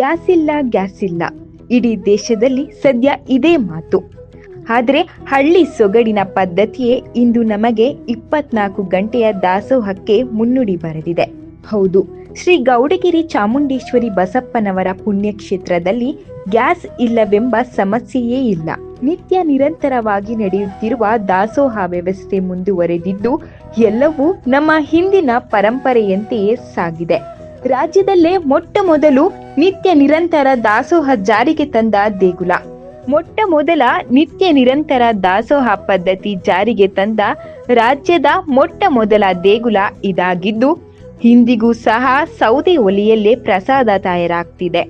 Gas ಇಲ್ಲ ಇಡೀ ದೇಶದಲ್ಲಿ ಸದ್ಯ ಇದೇ ಮಾತು. ಆದರೆ ಹಳ್ಳಿ ಸೊಗಡಿನ ಪದ್ಧತಿಯೇ ಇಂದು ನಮಗೆ 24 ಗಂಟೆಯ ದಾಸೋಹಕ್ಕೆ ಮುನ್ನುಡಿ ಬರೆದಿದೆ. ಹೌದು, ಶ್ರೀ ಗೌಡಗಿರಿ ಚಾಮುಂಡೇಶ್ವರಿ ಬಸಪ್ಪನವರ ಪುಣ್ಯಕ್ಷೇತ್ರದಲ್ಲಿ ಗ್ಯಾಸ್ ಇಲ್ಲವೆಂಬ ಸಮಸ್ಯೆಯೇ ಇಲ್ಲ. ನಿತ್ಯ ನಿರಂತರವಾಗಿ ನಡೆಯುತ್ತಿರುವ ದಾಸೋಹ ವ್ಯವಸ್ಥೆ ಮುಂದುವರೆದಿದ್ದು ಎಲ್ಲವೂ ನಮ್ಮ ಹಿಂದಿನ ಪರಂಪರೆಯಂತೆಯೇ ಸಾಗಿದೆ. ರಾಜ್ಯದಲ್ಲೇ ಮೊಟ್ಟ ಮೊದಲು ನಿತ್ಯ ನಿರಂತರ ದಾಸೋಹ ಜಾರಿಗೆ ತಂದ ದೇಗುಲ, ಮೊಟ್ಟ ಮೊದಲ ನಿತ್ಯ ನಿರಂತರ ದಾಸೋಹ ಪದ್ಧತಿ ಜಾರಿಗೆ ತಂದ ರಾಜ್ಯದ ಮೊಟ್ಟ ಮೊದಲ ದೇಗುಲ ಇದಾಗಿದ್ದು, ಇಂದಿಗೂ ಸಹ ಸೌದೆ ಒಲೆಯಲ್ಲೇ ಪ್ರಸಾದ ತಯಾರಾಗ್ತಿದೆ.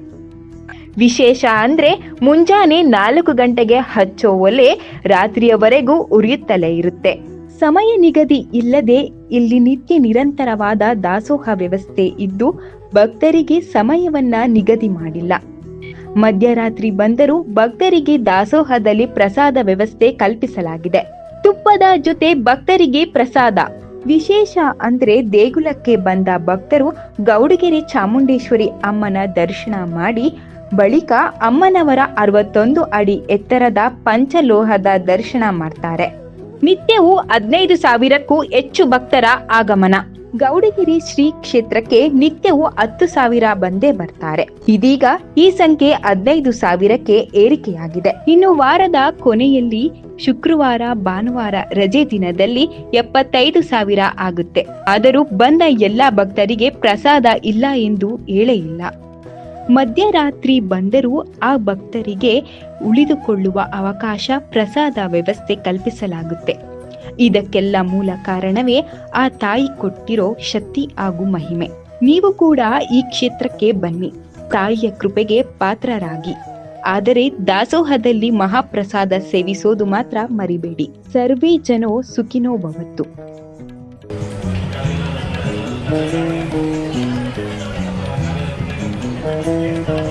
ವಿಶೇಷ ಅಂದ್ರೆ ಮುಂಜಾನೆ 4 ಗಂಟೆಗೆ ಹಚ್ಚೋ ಒಲೆ ರಾತ್ರಿಯವರೆಗೂ ಉರಿಯುತ್ತಲೇ ಇರುತ್ತೆ. ಸಮಯ ನಿಗದಿ ಇಲ್ಲದೆ ಇಲ್ಲಿ ನಿತ್ಯ ನಿರಂತರವಾದ ದಾಸೋಹ ವ್ಯವಸ್ಥೆ ಇದ್ದು ಭಕ್ತರಿಗೆ ಸಮಯವನ್ನ ನಿಗದಿ ಮಾಡಿಲ್ಲ. ಮಧ್ಯರಾತ್ರಿ ಬಂದರೂ ಭಕ್ತರಿಗೆ ದಾಸೋಹದಲ್ಲಿ ಪ್ರಸಾದ ವ್ಯವಸ್ಥೆ ಕಲ್ಪಿಸಲಾಗಿದೆ. ತುಪ್ಪದ ಜೊತೆ ಭಕ್ತರಿಗೆ ಪ್ರಸಾದ. ವಿಶೇಷ ಅಂದ್ರೆ ದೇಗುಲಕ್ಕೆ ಬಂದ ಭಕ್ತರು ಗೌಡಗಿರಿ ಚಾಮುಂಡೇಶ್ವರಿ ಅಮ್ಮನ ದರ್ಶನ ಮಾಡಿ ಬಳಿಕ ಅಮ್ಮನವರ 61 ಅಡಿ ಎತ್ತರದ ಪಂಚಲೋಹದ ದರ್ಶನ ಮಾಡ್ತಾರೆ. ನಿತ್ಯವೂ 15,000ಕ್ಕೂ ಹೆಚ್ಚು ಭಕ್ತರ ಆಗಮನ. ಗೌಡಗಿರಿ ಶ್ರೀ ಕ್ಷೇತ್ರಕ್ಕೆ ನಿತ್ಯವೂ 10,000 ಬಂದೇ ಬರ್ತಾರೆ. ಇದೀಗ ಈ ಸಂಖ್ಯೆ 15,000ಕ್ಕೆ ಏರಿಕೆಯಾಗಿದೆ. ಇನ್ನು ವಾರದ ಕೊನೆಯಲ್ಲಿ ಶುಕ್ರವಾರ, ಭಾನುವಾರ ರಜೆ ದಿನದಲ್ಲಿ 75,000 ಆಗುತ್ತೆ. ಆದರೂ ಬಂದ ಎಲ್ಲಾ ಭಕ್ತರಿಗೆ ಪ್ರಸಾದ ಇಲ್ಲ ಎಂದು ಹೇಳೇ ಇಲ್ಲ. ಮಧ್ಯರಾತ್ರಿ ಬಂದರೂ ಆ ಭಕ್ತರಿಗೆ ಉಳಿದುಕೊಳ್ಳುವ ಅವಕಾಶ, ಪ್ರಸಾದ ವ್ಯವಸ್ಥೆ ಕಲ್ಪಿಸಲಾಗುತ್ತೆ. ಇದಕ್ಕೆಲ್ಲ ಮೂಲ ಕಾರಣವೇ ಆ ತಾಯಿ ಕೊಟ್ಟಿರೋ ಶಕ್ತಿ ಹಾಗೂ ಮಹಿಮೆ. ನೀವು ಕೂಡ ಈ ಕ್ಷೇತ್ರಕ್ಕೆ ಬನ್ನಿ, ತಾಯಿಯ ಕೃಪೆಗೆ ಪಾತ್ರರಾಗಿ. ಆದರೆ ದಾಸೋಹದಲ್ಲಿ ಮಹಾಪ್ರಸಾದ ಸೇವಿಸೋದು ಮಾತ್ರ ಮರಿಬೇಡಿ. ಸರ್ವೇ ಜನೋ ಸುಖಿನೋ ಭವಂತು. Thank you.